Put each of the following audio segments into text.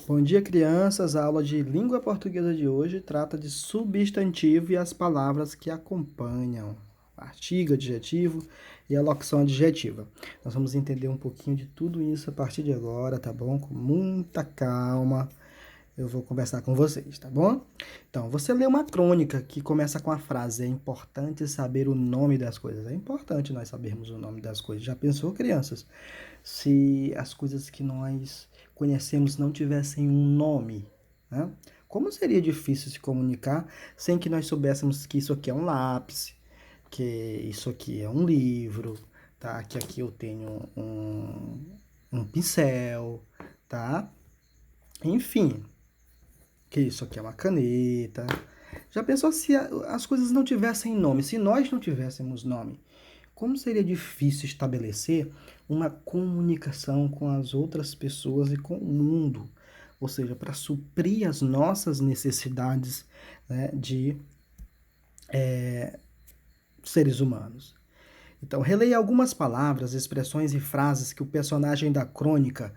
Bom dia, crianças. A aula de língua portuguesa de hoje trata de substantivo e as palavras que acompanham. Artigo, adjetivo e a locução adjetiva. Nós vamos entender um pouquinho de tudo isso a partir de agora, tá bom? Com muita calma. Eu vou conversar com vocês, tá bom? Então, você lê uma crônica que começa com a frase: é importante saber o nome das coisas. É importante nós sabermos o nome das coisas. Já pensou, crianças? Se as coisas que nós conhecemos não tivessem um nome, né? Como seria difícil se comunicar sem que nós soubéssemos que isso aqui é um lápis, que isso aqui é um livro, tá? Que aqui eu tenho um pincel, tá? Enfim, que isso aqui é uma caneta. Já pensou se as coisas não tivessem nome, se nós não tivéssemos nome? Como seria difícil estabelecer uma comunicação com as outras pessoas e com o mundo, ou seja, para suprir as nossas necessidades, né, de seres humanos. Então, releia algumas palavras, expressões e frases que o personagem da crônica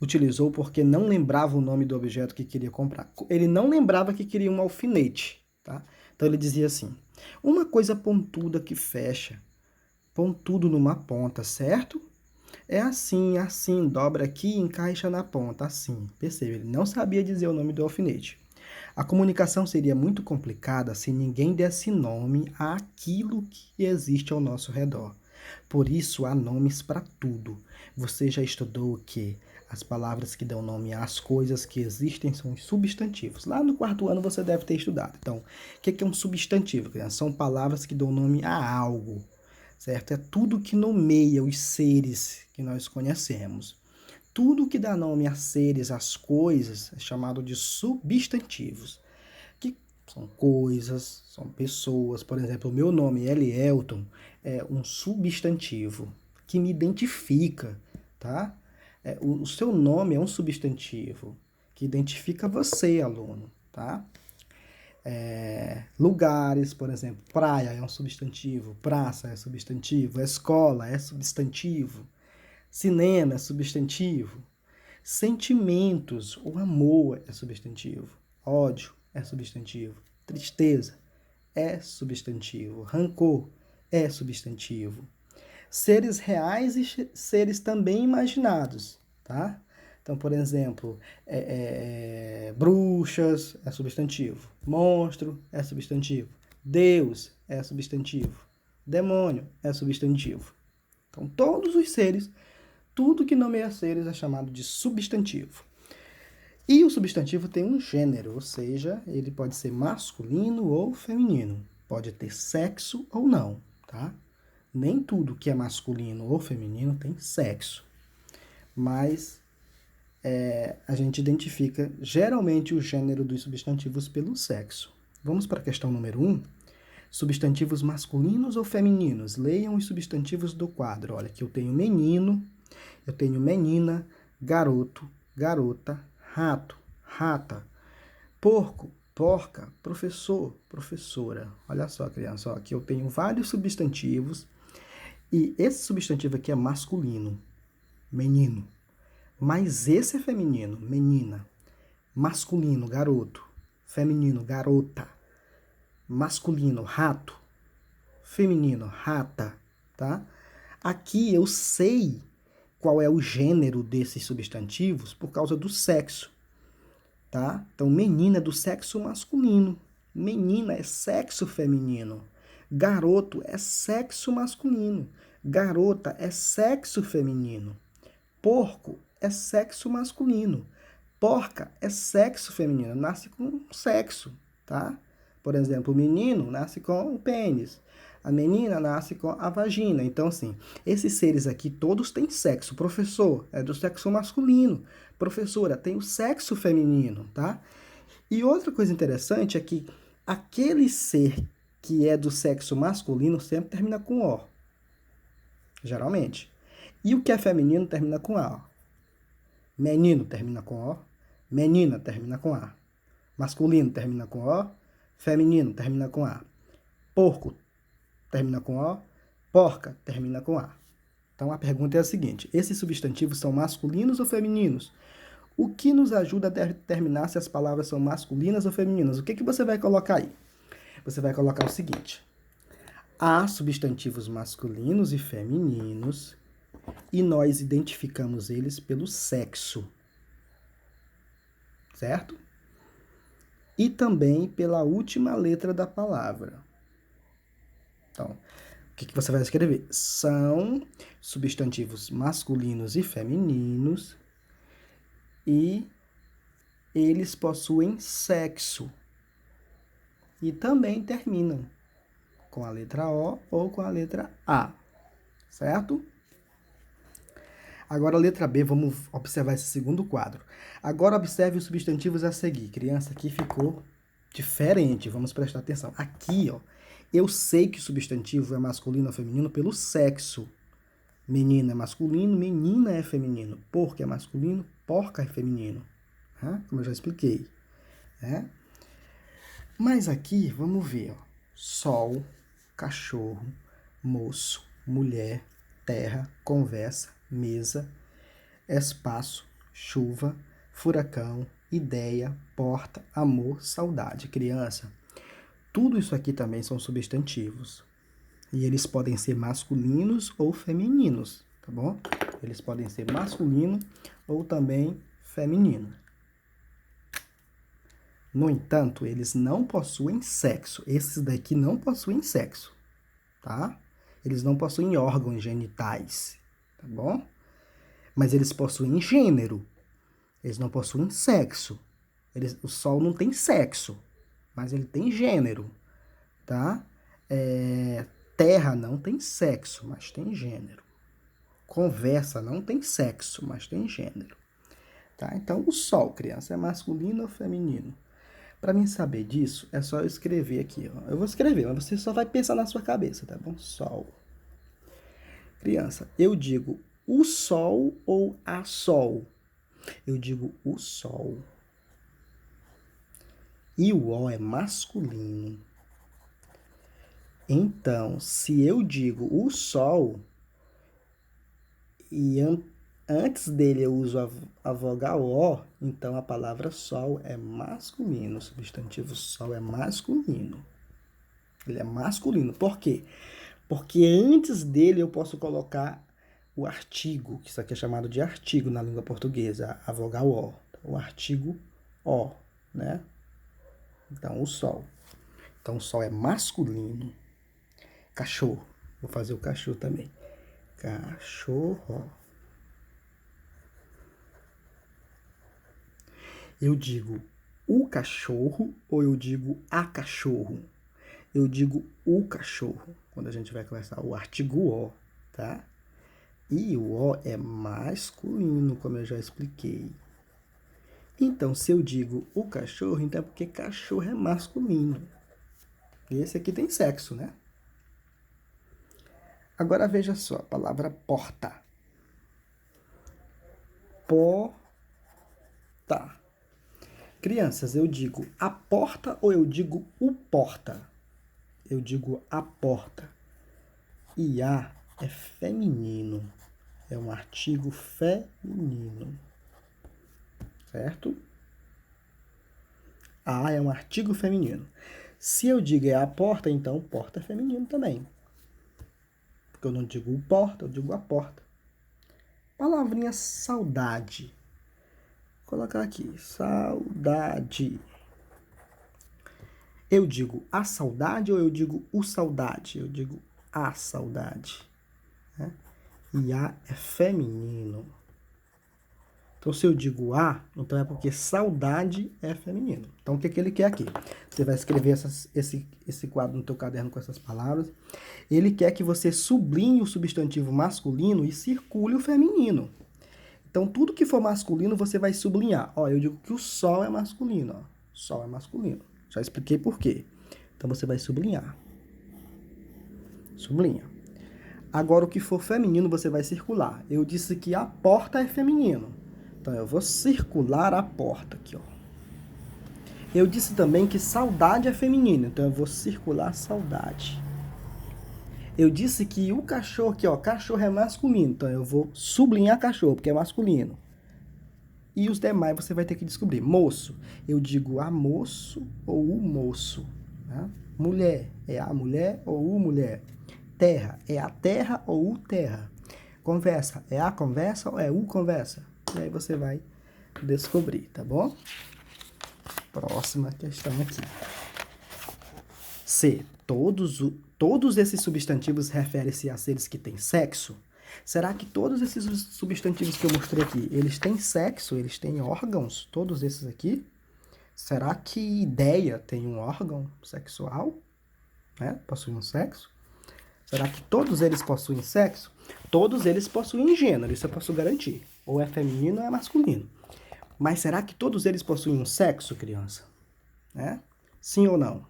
utilizou porque não lembrava o nome do objeto que queria comprar. Ele não lembrava que queria um alfinete, tá? Então ele dizia assim: uma coisa pontuda que fecha, pontudo numa ponta, certo? É assim, assim, dobra aqui e encaixa na ponta, assim. Percebe, ele não sabia dizer o nome do alfinete. A comunicação seria muito complicada se ninguém desse nome àquilo que existe ao nosso redor. Por isso há nomes para tudo. Você já estudou o que? As palavras que dão nome às coisas que existem são os substantivos. Lá no quarto ano você deve ter estudado. Então, o que é um substantivo, criança? São palavras que dão nome a algo, certo? É tudo que nomeia os seres que nós conhecemos. Tudo que dá nome a seres, às coisas, é chamado de substantivos, que são coisas, são pessoas. Por exemplo, o meu nome, Elielton, é um substantivo que me identifica, tá? O seu nome é um substantivo que identifica você, aluno, tá? Lugares, por exemplo, praia é um substantivo, praça é substantivo, escola é substantivo, cinema é substantivo, sentimentos, o amor é substantivo, ódio é substantivo, tristeza é substantivo, rancor é substantivo, seres reais e seres também imaginados, tá? Então, por exemplo, bruxas é substantivo, monstro é substantivo, Deus é substantivo, demônio é substantivo. Então, todos os seres, tudo que nomeia seres é chamado de substantivo. E o substantivo tem um gênero, ou seja, ele pode ser masculino ou feminino, pode ter sexo ou não, tá? Nem tudo que é masculino ou feminino tem sexo, mas a gente identifica geralmente o gênero dos substantivos pelo sexo. Vamos para a questão número 1. Substantivos masculinos ou femininos? Leiam os substantivos do quadro. Olha, aqui eu tenho menino, eu tenho menina, garoto, garota, rato, rata, porco, porca, professor, professora. Olha só, criança, ó, aqui eu tenho vários substantivos e esse substantivo aqui é masculino, menino. Mas esse é feminino, menina. Masculino, garoto. Feminino, garota. Masculino, rato. Feminino, rata, tá? Aqui eu sei qual é o gênero desses substantivos por causa do sexo, tá? Então, menina é do sexo masculino. Menina é sexo feminino. Garoto é sexo masculino. Garota é sexo feminino. Porco é sexo masculino. Porca é sexo feminino, nasce com sexo, tá? Por exemplo, o menino nasce com o pênis. A menina nasce com a vagina. Então, assim, esses seres aqui todos têm sexo. Professor é do sexo masculino. Professora tem o sexo feminino, tá? E outra coisa interessante é que aquele ser que é do sexo masculino sempre termina com O, geralmente. E o que é feminino termina com A. Menino termina com O, menina termina com A. Masculino termina com O, feminino termina com A. Porco termina com O, porca termina com A. Então a pergunta é a seguinte: esses substantivos são masculinos ou femininos? O que nos ajuda a determinar se as palavras são masculinas ou femininas? O que você vai colocar aí? Você vai colocar o seguinte: há substantivos masculinos e femininos e nós identificamos eles pelo sexo, certo? E também pela última letra da palavra. Então, o que você vai escrever? São substantivos masculinos e femininos e eles possuem sexo. E também terminam com a letra O ou com a letra A, certo? Agora a letra B, vamos observar esse segundo quadro. Agora observe os substantivos a seguir. Criança, aqui ficou diferente, vamos prestar atenção. Aqui, ó, eu sei que o substantivo é masculino ou feminino pelo sexo. Menino é masculino, menina é feminino. Porco é masculino, porca é feminino. Como eu já expliquei. Mas aqui, vamos ver, ó. Sol, cachorro, moço, mulher, terra, conversa, mesa, espaço, chuva, furacão, ideia, porta, amor, saudade. Criança, tudo isso aqui também são substantivos. E eles podem ser masculinos ou femininos, tá bom? Eles podem ser masculino ou também feminino. No entanto, eles não possuem sexo. Esses daqui não possuem sexo, tá? Eles não possuem órgãos genitais, tá bom? Mas eles possuem gênero. Eles não possuem sexo. O Sol não tem sexo, mas ele tem gênero, tá? Terra não tem sexo, mas tem gênero. Conversa não tem sexo, mas tem gênero, tá? Então, o Sol, criança, é masculino ou feminino? Para mim saber disso, é só eu escrever aqui, ó. Eu vou escrever, mas você só vai pensar na sua cabeça, tá bom? Sol. Criança, eu digo o sol ou a sol? Eu digo o sol. E o O é masculino. Então, se eu digo o sol e antes dele eu uso a vogal O, então a palavra sol é masculino. O substantivo sol é masculino. Ele é masculino. Por quê? Porque antes dele eu posso colocar o artigo, que isso aqui é chamado de artigo na língua portuguesa, a vogal O. O artigo O, né? Então, o sol. Então, o sol é masculino. Cachorro. Vou fazer o cachorro também. Cachorro. Eu digo o cachorro ou eu digo a cachorro? Eu digo o cachorro, quando a gente vai conversar o artigo O, tá? E o O é masculino, como eu já expliquei. Então, se eu digo o cachorro, então é porque cachorro é masculino. E esse aqui tem sexo, né? Agora veja só, a palavra porta. Porta. Crianças, eu digo a porta ou eu digo o porta? Eu digo a porta. E a é feminino. É um artigo feminino. Certo? A é um artigo feminino. Se eu digo é a porta, então porta é feminino também. Porque eu não digo o porta, eu digo a porta. Palavrinha saudade. Vou colocar aqui, saudade. Eu digo a saudade ou eu digo o saudade? Eu digo a saudade. Né? E a é feminino. Então, se eu digo a, então é porque saudade é feminino. Então, o que ele quer aqui? Você vai escrever esse quadro no teu caderno com essas palavras. Ele quer que você sublinhe o substantivo masculino e circule o feminino. Então, tudo que for masculino, você vai sublinhar. Ó, eu digo que o sol é masculino. Ó. Sol é masculino. Já expliquei por quê. Então, você vai sublinhar. Sublinha. Agora, o que for feminino, você vai circular. Eu disse que a porta é feminino. Então, eu vou circular a porta aqui, ó. Eu disse também que saudade é feminino. Então, eu vou circular saudade. Eu disse que o cachorro aqui, ó, cachorro é masculino. Então, eu vou sublinhar cachorro, porque é masculino. E os demais você vai ter que descobrir. Moço, eu digo a moço ou o moço. Tá? Mulher, é a mulher ou o mulher. Terra, é a terra ou o terra. Conversa, é a conversa ou é o conversa. E aí você vai descobrir, tá bom? Próxima questão aqui. C. Todos esses substantivos referem-se a seres que têm sexo? Será que todos esses substantivos que eu mostrei aqui, eles têm sexo? Eles têm órgãos? Todos esses aqui? Será que ideia tem um órgão sexual? Né? Possui um sexo? Será que todos eles possuem sexo? Todos eles possuem gênero, isso eu posso garantir. Ou é feminino ou é masculino. Mas será que todos eles possuem um sexo, criança? Né? Sim ou não?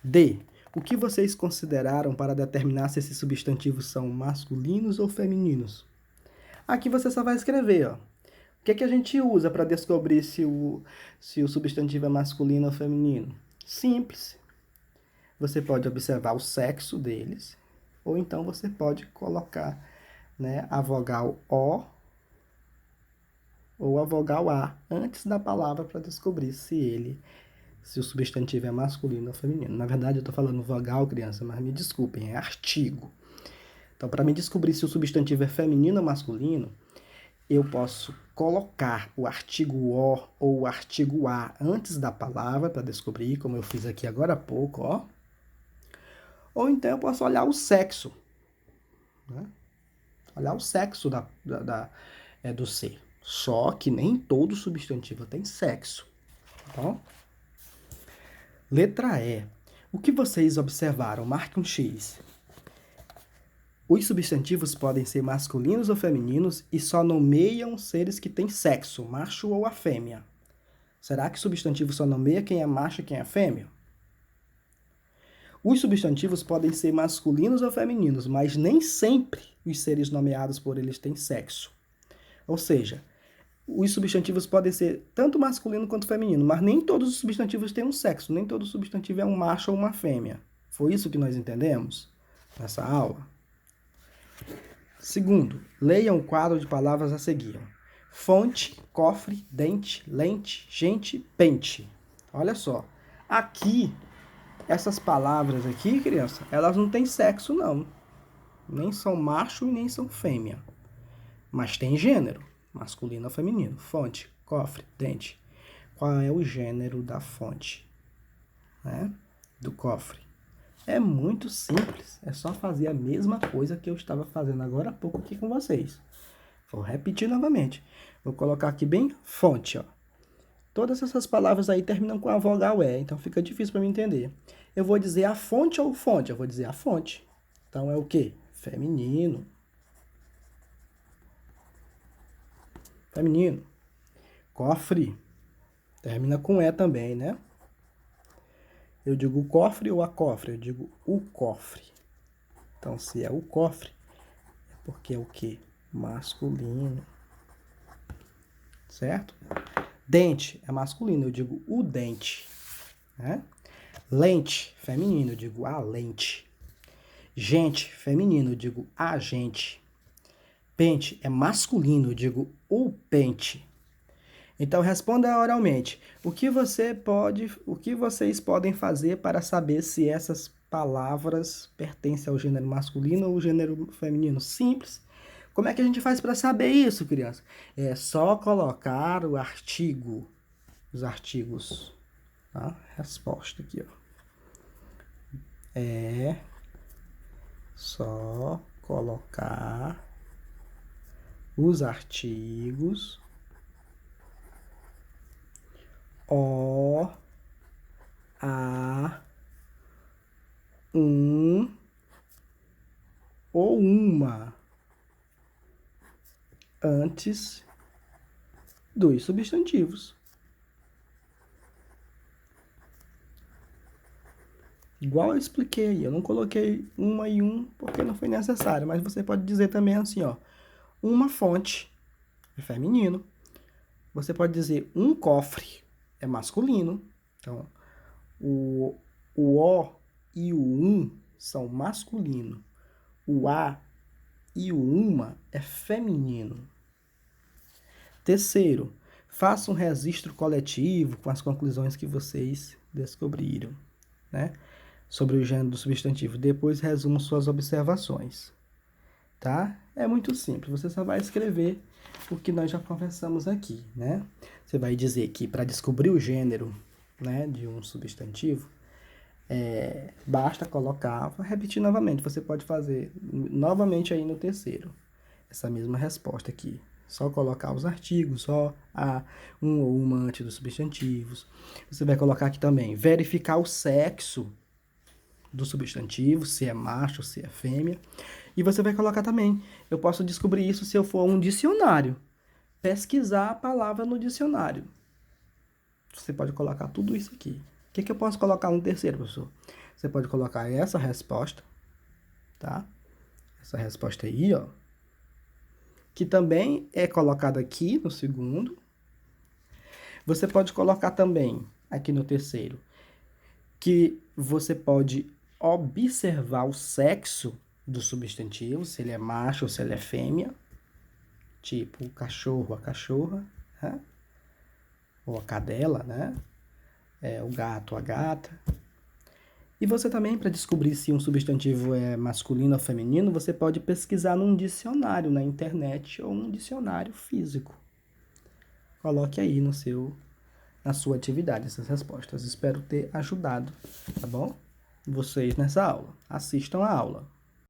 D. O que vocês consideraram para determinar se esses substantivos são masculinos ou femininos? Aqui você só vai escrever, ó. O que a gente usa para descobrir se o substantivo é masculino ou feminino? Simples. Você pode observar o sexo deles, ou então você pode colocar, né, a vogal O ou a vogal A antes da palavra para descobrir se o substantivo é masculino ou feminino. Na verdade, eu estou falando vogal, criança, mas me desculpem, é artigo. Então, para me descobrir se o substantivo é feminino ou masculino, eu posso colocar o artigo O ou o artigo A antes da palavra para descobrir, como eu fiz aqui agora há pouco, ó. Ou então eu posso olhar o sexo, né? Olhar o sexo do ser. Só que nem todo substantivo tem sexo, tá bom? Letra E. O que vocês observaram? Marque um X. Os substantivos podem ser masculinos ou femininos e só nomeiam seres que têm sexo, macho ou a fêmea. Será que o substantivo só nomeia quem é macho e quem é fêmea? Os substantivos podem ser masculinos ou femininos, mas nem sempre os seres nomeados por eles têm sexo. Ou seja, os substantivos podem ser tanto masculino quanto feminino, mas nem todos os substantivos têm um sexo, nem todo substantivo é um macho ou uma fêmea. Foi isso que nós entendemos nessa aula? Segundo, leiam o quadro de palavras a seguir. Fonte, cofre, dente, lente, gente, pente. Olha só, aqui, essas palavras aqui, criança, elas não têm sexo, não. Nem são macho e nem são fêmea. Mas tem gênero, masculino ou feminino. Fonte, cofre, dente. Qual é o gênero da fonte? Né? Do cofre? É muito simples. É só fazer a mesma coisa que eu estava fazendo agora há pouco aqui com vocês. Vou repetir novamente. Vou colocar aqui bem fonte, ó. Todas essas palavras aí terminam com a vogal E, então fica difícil para mim entender. Eu vou dizer a fonte ou fonte? Eu vou dizer a fonte. Então é o quê? Feminino. Feminino. Cofre. Termina com E também, né? Eu digo o cofre ou a cofre? Eu digo o cofre. Então, se é o cofre, é porque é o quê? Masculino. Certo? Dente é masculino, eu digo o dente. Né? Lente, feminino, eu digo a lente. Gente, feminino, eu digo a gente. Pente é masculino, eu digo o pente. Então, responda oralmente. O que vocês podem fazer para saber se essas palavras pertencem ao gênero masculino ou ao gênero feminino? Simples. Como é que a gente faz para saber isso, criança? É só colocar o artigo, os artigos. Tá? Resposta aqui, ó. É só colocar os artigos O, a, um ou uma antes dos substantivos. Igual eu expliquei aí, eu não coloquei uma e um porque não foi necessário, mas você pode dizer também assim, ó, uma fonte é feminino. Você pode dizer um cofre é masculino. Então, o O e o um são masculino. O a e o uma é feminino. Terceiro, Faça um registro coletivo com as conclusões que vocês descobriram, né? Sobre o gênero do substantivo. Depois resuma suas observações, tá? É muito simples, você só vai escrever o que nós já conversamos aqui, né? Você vai dizer que para descobrir o gênero, né, de um substantivo, basta colocar, vou repetir novamente, você pode fazer novamente aí no terceiro, essa mesma resposta aqui. Só colocar os artigos, só um ou uma antes dos substantivos. Você vai colocar aqui também, verificar o sexo do substantivo, se é macho, se é fêmea. E você vai colocar também, eu posso descobrir isso se eu for a um dicionário. Pesquisar a palavra no dicionário. Você pode colocar tudo isso aqui. O que eu posso colocar no terceiro, professor? Você pode colocar essa resposta, tá? Essa resposta aí, ó. Que também é colocada aqui no segundo. Você pode colocar também, aqui no terceiro, que você pode observar o sexo do substantivo, se ele é macho ou se ele é fêmea. Tipo, o cachorro, a cachorra, né? Ou a cadela, né? O gato, a gata. E você também, para descobrir se um substantivo é masculino ou feminino, você pode pesquisar num dicionário na internet ou um dicionário físico. Coloque aí na sua atividade essas respostas. Espero ter ajudado, tá bom? Vocês nessa aula. Assistam a aula.